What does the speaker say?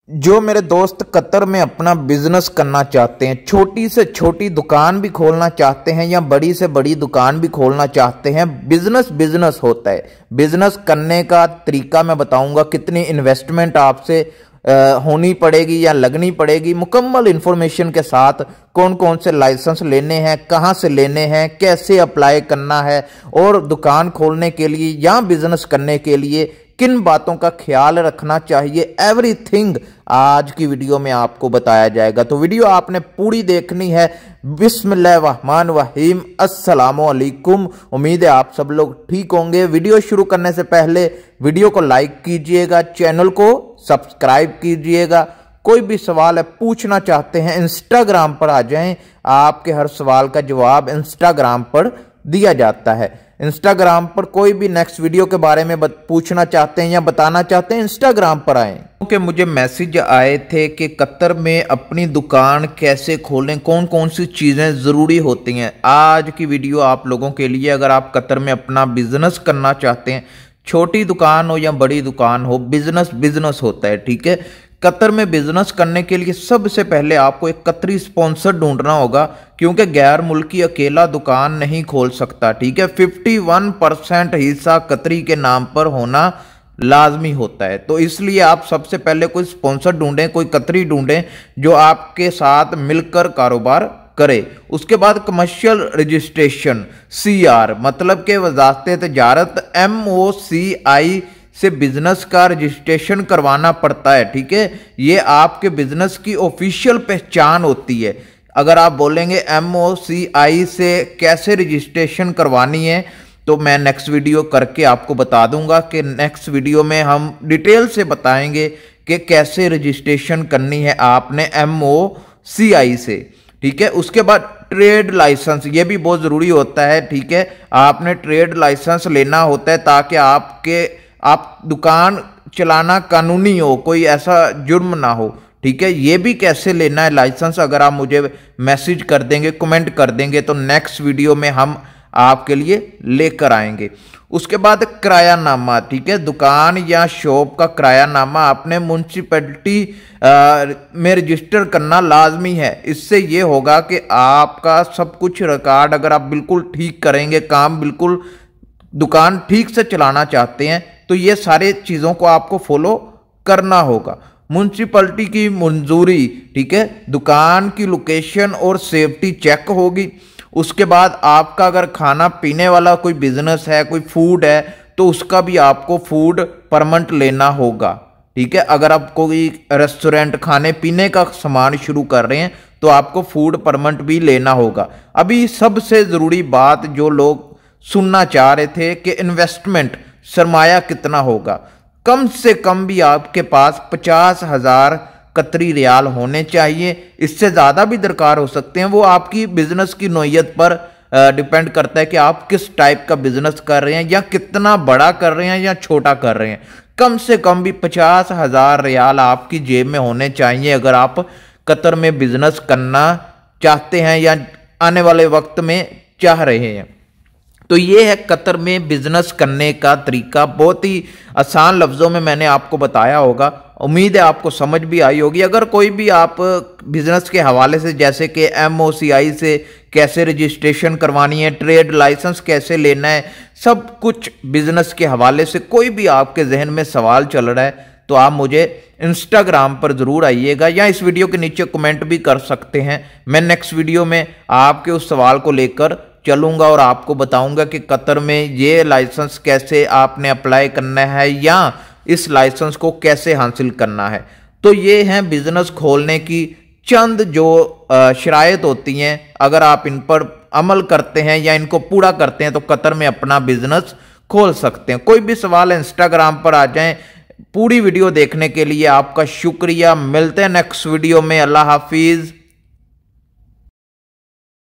जो मेरे दोस्त कतर में अपना बिजनेस करना चाहते हैं, छोटी से छोटी दुकान भी खोलना चाहते हैं या बड़ी से बड़ी दुकान भी खोलना चाहते हैं, बिजनेस बिजनेस होता है। बिजनेस करने का तरीका मैं बताऊंगा, कितनी इन्वेस्टमेंट आपसे होनी पड़ेगी या लगनी पड़ेगी, मुकम्मल इंफॉर्मेशन के साथ। कौन कौन से लाइसेंस लेने हैं, कहां से लेने हैं, कैसे अप्लाई करना है, और दुकान खोलने के लिए या बिजनेस करने के लिए किन बातों का ख्याल रखना चाहिए, एवरीथिंग आज की वीडियो में आपको बताया जाएगा। तो वीडियो आपने पूरी देखनी है। बिस्मिल्लाहिर्रहमानिर्रहीम, अस्सलामु अलैकुम। उम्मीद है आप सब लोग ठीक होंगे। वीडियो शुरू करने से पहले वीडियो को लाइक कीजिएगा, चैनल को सब्सक्राइब कीजिएगा। कोई भी सवाल है पूछना चाहते हैं, इंस्टाग्राम पर आ जाएं, आपके हर सवाल का जवाब इंस्टाग्राम पर दिया जाता है। इंस्टाग्राम पर कोई भी नेक्स्ट वीडियो के बारे में पूछना चाहते हैं या बताना चाहते हैं, इंस्टाग्राम पर आएं। क्योंकि मुझे मैसेज आए थे कि कतर में अपनी दुकान कैसे खोलें, कौन कौन सी चीज़ें ज़रूरी होती हैं। आज की वीडियो आप लोगों के लिए, अगर आप कतर में अपना बिजनेस करना चाहते हैं, छोटी दुकान हो या बड़ी दुकान हो, बिजनेस बिजनेस होता है, ठीक है। कतर में बिजनेस करने के लिए सबसे पहले आपको एक कतरी स्पॉन्सर ढूंढना होगा, क्योंकि गैर मुल्की अकेला दुकान नहीं खोल सकता, ठीक है। 51% हिस्सा कतरी के नाम पर होना लाजमी होता है। तो इसलिए आप सबसे पहले कोई स्पॉन्सर ढूंढें, कोई कतरी ढूंढें जो आपके साथ मिलकर कारोबार करे। उसके बाद कमर्शियल रजिस्ट्रेशन CR मतलब के वजारत तजारत MOCI से बिजनेस का रजिस्ट्रेशन करवाना पड़ता है, ठीक है। ये आपके बिजनेस की ऑफिशियल पहचान होती है। अगर आप बोलेंगे MOCI से कैसे रजिस्ट्रेशन करवानी है, तो मैं नेक्स्ट वीडियो करके आपको बता दूंगा कि नेक्स्ट वीडियो में हम डिटेल से बताएंगे कि कैसे रजिस्ट्रेशन करनी है आपने MOCI से, ठीक है। उसके बाद ट्रेड लाइसेंस, ये भी बहुत ज़रूरी होता है, ठीक है। आपने ट्रेड लाइसेंस लेना होता है ताकि आप दुकान चलाना कानूनी हो, कोई ऐसा जुर्म ना हो, ठीक है। ये भी कैसे लेना है लाइसेंस, अगर आप मुझे मैसेज कर देंगे, कमेंट कर देंगे, तो नेक्स्ट वीडियो में हम आपके लिए लेकर आएंगे। उसके बाद किरायानामा, ठीक है। दुकान या शॉप का किरायानामा आपने म्यूनसिपैलिटी में रजिस्टर करना लाजमी है। इससे ये होगा कि आपका सब कुछ रिकॉर्ड, अगर आप बिल्कुल ठीक करेंगे काम, बिल्कुल दुकान ठीक से चलाना चाहते हैं, तो ये सारे चीज़ों को आपको फॉलो करना होगा। म्यूनसिपैलिटी की मंजूरी, ठीक है। दुकान की लोकेशन और सेफ्टी चेक होगी। उसके बाद आपका अगर खाना पीने वाला कोई बिजनेस है, कोई फूड है, तो उसका भी आपको फूड परमिट लेना होगा, ठीक है। अगर आप कोई रेस्टोरेंट खाने पीने का सामान शुरू कर रहे हैं, तो आपको फूड परमिट भी लेना होगा। अभी सबसे ज़रूरी बात जो लोग सुनना चाह रहे थे कि इन्वेस्टमेंट, सरमाया कितना होगा। कम से कम भी आपके पास 50,000 कतरी रियाल होने चाहिए। इससे ज़्यादा भी दरकार हो सकते हैं, वो आपकी बिजनेस की नौयत पर डिपेंड करता है कि आप किस टाइप का बिजनेस कर रहे हैं, या कितना बड़ा कर रहे हैं या छोटा कर रहे हैं। कम से कम भी 50,000 रियाल आपकी जेब में होने चाहिए, अगर आप कतर में बिजनेस करना चाहते हैं या आने वाले वक्त में चाह रहे हैं। तो ये है कतर में बिजनेस करने का तरीका। बहुत ही आसान लफ्ज़ों में मैंने आपको बताया होगा, उम्मीद है आपको समझ भी आई होगी। अगर कोई भी आप बिजनेस के हवाले से, जैसे कि MOCI से कैसे रजिस्ट्रेशन करवानी है, ट्रेड लाइसेंस कैसे लेना है, सब कुछ बिजनेस के हवाले से कोई भी आपके जहन में सवाल चल रहा है, तो आप मुझे इंस्टाग्राम पर ज़रूर आइएगा, या इस वीडियो के नीचे कमेंट भी कर सकते हैं। मैं नेक्स्ट वीडियो में आपके उस सवाल को लेकर चलूंगा और आपको बताऊंगा कि कतर में ये लाइसेंस कैसे आपने अप्लाई करना है, या इस लाइसेंस को कैसे हासिल करना है। तो ये हैं बिजनेस खोलने की चंद जो शराइत होती हैं। अगर आप इन पर अमल करते हैं या इनको पूरा करते हैं, तो कतर में अपना बिजनेस खोल सकते हैं। कोई भी सवाल है, इंस्टाग्राम पर आ जाएं। पूरी वीडियो देखने के लिए आपका शुक्रिया। मिलते हैं नेक्स्ट वीडियो में। अल्लाह हाफिज।